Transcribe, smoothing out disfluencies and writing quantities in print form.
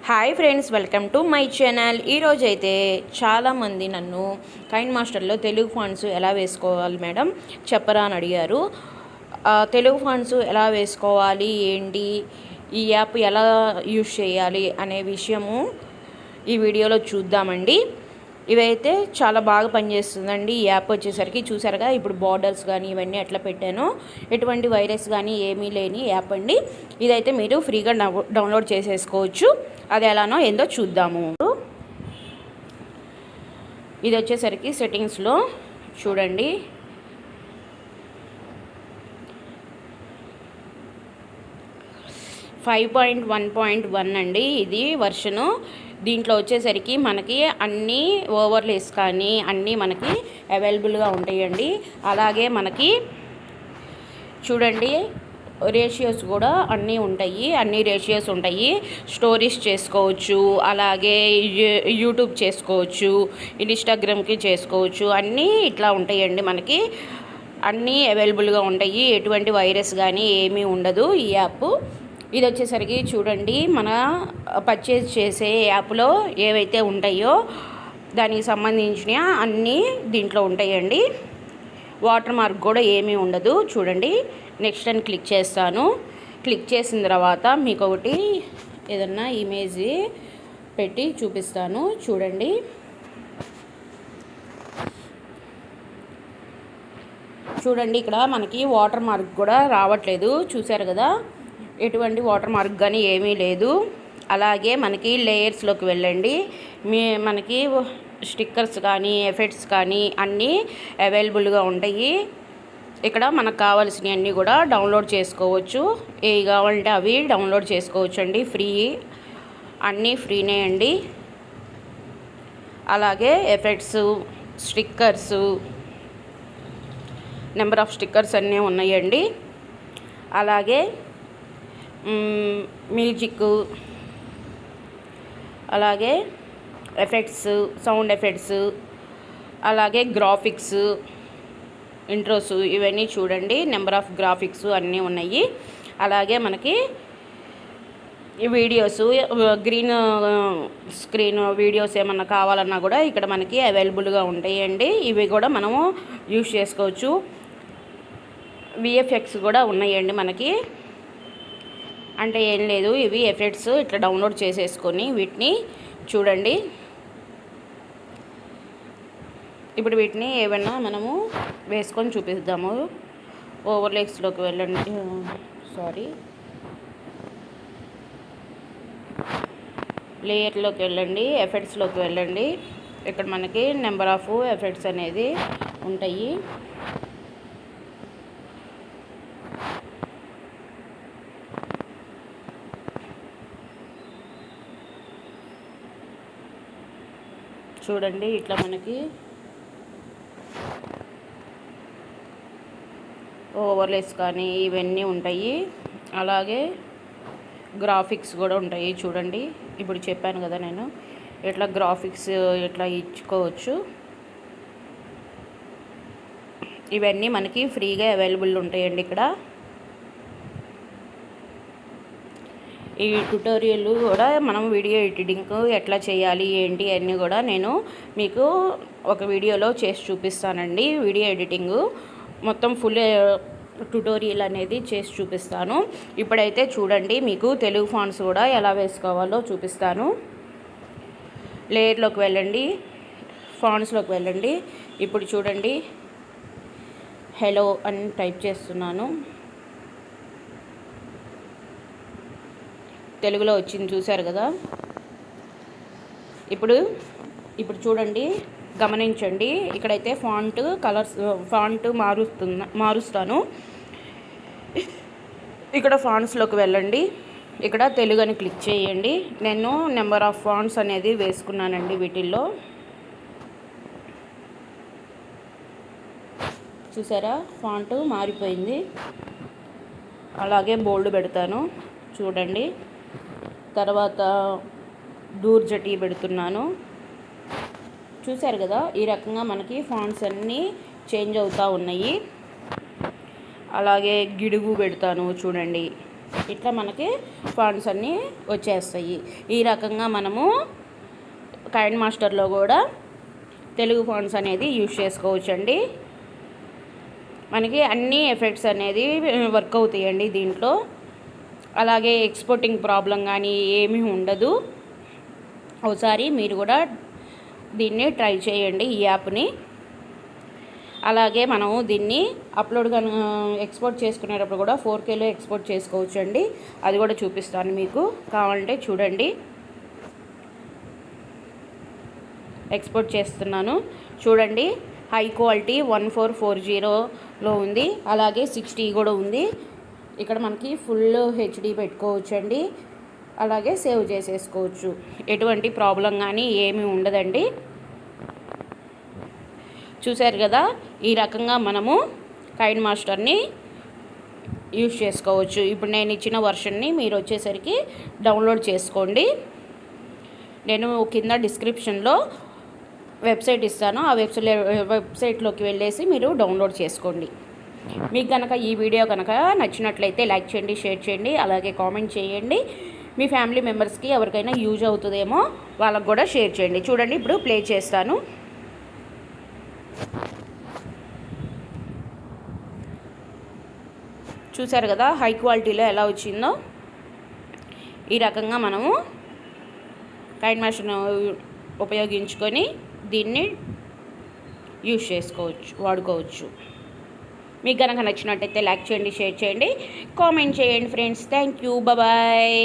Hi friends, welcome to my channel. ఈరోజు అయితే చాలామంది నన్ను కైన్ మాస్టర్లో తెలుగు ఫాంట్స్ ఎలా వేసుకోవాలి మేడం చెప్పరా అని అడిగారు. తెలుగు ఫాంట్స్ ఎలా వేసుకోవాలి, ఏంటి, ఈ యాప్ ఎలా యూజ్ చేయాలి అనే విషయము ఈ వీడియోలో చూద్దామండి. ఇవైతే చాలా బాగా పనిచేస్తుందండి. ఈ యాప్ వచ్చేసరికి చూసారుగా, ఇప్పుడు బార్డర్స్ కానీ ఇవన్నీ ఎట్లా పెట్టానో, ఎటువంటి వైరస్ కానీ ఏమీ లేని యాప్ అండి. ఇదైతే మీరు ఫ్రీగా డౌన్లోడ్ చేసేసుకోవచ్చు. అది ఎలానో ఏందో చూద్దాము. ఇది వచ్చేసరికి సెట్టింగ్స్లో చూడండి, ఫైవ్ 5.1.1 అండి ఇది వర్షను. దీంట్లో వచ్చేసరికి మనకి అన్ని ఓవర్లేస్ కానీ అన్నీ మనకి అవైలబుల్గా ఉంటాయండి. అలాగే మనకి చూడండి రేషియోస్ కూడా అన్నీ ఉంటాయి, అన్ని రేషియోస్ ఉంటాయి. స్టోరీస్ చేసుకోవచ్చు, అలాగే యూట్యూబ్ చేసుకోవచ్చు, ఇన్స్టాగ్రామ్కి చేసుకోవచ్చు, అన్నీ ఇట్లా ఉంటాయండి. మనకి అన్నీ అవైలబుల్గా ఉంటాయి. ఎటువంటి వైరస్ కానీ ఏమీ ఉండదు ఈ యాప్. ఇది వచ్చేసరికి చూడండి, మన పర్చేజ్ చేసే యాప్లో ఏవైతే ఉంటాయో దానికి సంబంధించిన అన్నీ దీంట్లో ఉంటాయండి. వాటర్ మార్క్ కూడా ఏమీ ఉండదు. చూడండి, నెక్స్ట్ అని క్లిక్ చేస్తాను. క్లిక్ చేసిన తర్వాత మీకు ఒకటి ఏదన్నా ఇమేజ్ పెట్టి చూపిస్తాను. చూడండి, చూడండి ఇక్కడ మనకి వాటర్ మార్క్ కూడా రావట్లేదు. చూసారు కదా, ఎటువంటి వాటర్ మార్క్ కానీ ఏమీ లేదు. అలాగే మనకి లేయర్స్లోకి వెళ్ళండి. మనకి స్టిక్కర్స్ కానీ ఎఫెక్ట్స్ కానీ అన్నీ అవైలబుల్గా ఉంటాయి. ఇక్కడ మనకు కావాల్సినవి అన్నీ కూడా డౌన్లోడ్ చేసుకోవచ్చు. ఏవి కావాలంటే అవి డౌన్లోడ్ చేసుకోవచ్చు అండి. ఫ్రీ, అన్నీ ఫ్రీనే అండి. అలాగే effects, stickers, number of stickers అన్నీ ఉన్నాయండి. అలాగే మ్యూజిక్, అలాగే ఎఫెక్ట్స్, సౌండ్ ఎఫెక్ట్స్, అలాగే గ్రాఫిక్స్, ఇంట్రోస్, ఇవన్నీ చూడండి. నెంబర్ ఆఫ్ గ్రాఫిక్స్ అన్నీ ఉన్నాయి. అలాగే మనకి ఈ వీడియోస్, గ్రీన్ స్క్రీన్ వీడియోస్ ఏమన్నా కావాలన్నా కూడా ఇక్కడ మనకి అవైలబుల్గా ఉంటాయండి. ఇవి కూడా మనము యూజ్ చేసుకోవచ్చు. విఎఫ్ఎక్స్ కూడా ఉన్నాయండి మనకి. అంటే ఏం లేదు, ఇవి ఎఫెక్ట్స్ ఇట్లా డౌన్లోడ్ చేసేసుకొని వీటిని చూడండి. ఇప్పుడు వీటిని ఏమైనా మనము వేసుకొని చూపిద్దాము. ఓవర్లేక్స్లోకి వెళ్ళండి, లేయర్లోకి వెళ్ళండి, ఎఫెక్ట్స్లోకి వెళ్ళండి. ఇక్కడ మనకి నెంబర్ ఆఫ్ ఎఫెక్ట్స్ అనేది ఉంటాయి. చూడండి, ఇట్లా మనకి ఓవర్లేస్ కానీ ఇవన్నీ ఉంటాయి. అలాగే గ్రాఫిక్స్ కూడా ఉంటాయి. చూడండి, ఇప్పుడు చెప్పాను కదా నేను, ఇట్లా గ్రాఫిక్స్ ఇట్లా ఇచ్చుకోవచ్చు. ఇవన్నీ మనకి ఫ్రీగా అవైలబుల్ ఉంటాయండి ఇక్కడ. ఈ ట్యుటోరియల్ కూడా మనం వీడియో ఎడిటింగ్ ఎట్లా చేయాలి ఏంటి అన్నీ కూడా నేను మీకు ఒక వీడియోలో చేసి చూపిస్తానండి. వీడియో ఎడిటింగ్ మొత్తం ఫుల్ ట్యుటోరియల్ అనేది చేసి చూపిస్తాను. ఇప్పుడైతే చూడండి, మీకు తెలుగు ఫాంట్స్ కూడా ఎలా వేసుకోవాలో చూపిస్తాను. లేయర్లోకి వెళ్ళండి, ఫాంట్స్లోకి వెళ్ళండి. ఇప్పుడు చూడండి, హలో అని టైప్ చేస్తున్నాను. తెలుగులో వచ్చింది, చూశారు కదా. ఇప్పుడు చూడండి, గమనించండి. ఇక్కడైతే ఫాంట్ కలర్స్, ఫాంట్ మారుస్తాను. ఇక్కడ ఫాంట్స్లోకి వెళ్ళండి. ఇక్కడ తెలుగు అని క్లిక్ చేయండి. నేను నెంబర్ ఆఫ్ ఫాంట్స్ అనేది వేసుకున్నానండి వీటిల్లో. చూసారా, ఫాంట్ మారిపోయింది. అలాగే బోల్డ్ పెడతాను చూడండి. తర్వాత దూర్జటి పెడుతున్నాను. చూశారు కదా, ఈ రకంగా మనకి ఫాంట్స్ అన్నీ చేంజ్ అవుతూ ఉన్నాయి. అలాగే గిడుగు పెడతాను చూడండి. ఇట్లా మనకి ఫాంట్స్ అన్నీ వచ్చేస్తాయి. ఈ రకంగా మనము కైన్ మాస్టర్లో కూడా తెలుగు ఫాంట్స్ అనేది యూజ్ చేసుకోవచ్చండి. మనకి అన్ని ఎఫెక్ట్స్ అనేది వర్క్ అవుతాయండి దీంట్లో. అలాగే ఎక్స్పోర్టింగ్ ప్రాబ్లం కానీ ఏమీ ఉండదు. ఒకసారి మీరు కూడా దీన్ని ట్రై చేయండి ఈ యాప్ని. అలాగే మనము దీన్ని అప్లోడ్ ఎక్స్పోర్ట్ చేసుకునేటప్పుడు కూడా 4Kలో ఎక్స్పోర్ట్ చేసుకోవచ్చు అండి. అది కూడా చూపిస్తాను మీకు, కావాలంటే చూడండి. ఎక్స్పోర్ట్ చేస్తున్నాను చూడండి. హై క్వాలిటీ 1440లో ఉంది. అలాగే 60 కూడా ఉంది. ఇక్కడ మనకి ఫుల్ హెచ్డి పెట్టుకోవచ్చండి. అలాగే సేవ్ చేసేసుకోవచ్చు. ఎటువంటి ప్రాబ్లం కానీ ఏమీ ఉండదండి. చూశారు కదా, ఈ రకంగా మనము కైన్ మాస్టర్ని యూజ్ చేసుకోవచ్చు. ఇప్పుడు నేను ఇచ్చిన వర్షన్ని మీరు వచ్చేసరికి డౌన్లోడ్ చేసుకోండి. నేను కింద డిస్క్రిప్షన్లో వెబ్సైట్ ఇస్తాను. ఆ వెబ్సైట్లోకి వెళ్ళేసి మీరు డౌన్లోడ్ చేసుకోండి. మీకు కనుక ఈ వీడియో కనుక నచ్చినట్లయితే లైక్ చేయండి, షేర్ చేయండి, అలాగే కామెంట్ చేయండి. మీ ఫ్యామిలీ మెంబర్స్కి ఎవరికైనా యూజ్ అవుతుందేమో వాళ్ళకు కూడా షేర్ చేయండి. చూడండి, ఇప్పుడు ప్లే చేస్తాను. చూసారు కదా హై క్వాలిటీలో ఎలా వచ్చిందో. ఈ రకంగా మనము కైన్ మాస్టర్ను ఉపయోగించుకొని దీన్ని యూజ్ చేసుకోవచ్చు, వాడుకోవచ్చు. మీకు కనుక నచ్చినట్టయితే లైక్ చేయండి, షేర్ చేయండి, కామెంట్ చేయండి ఫ్రెండ్స్. Thank you, bye.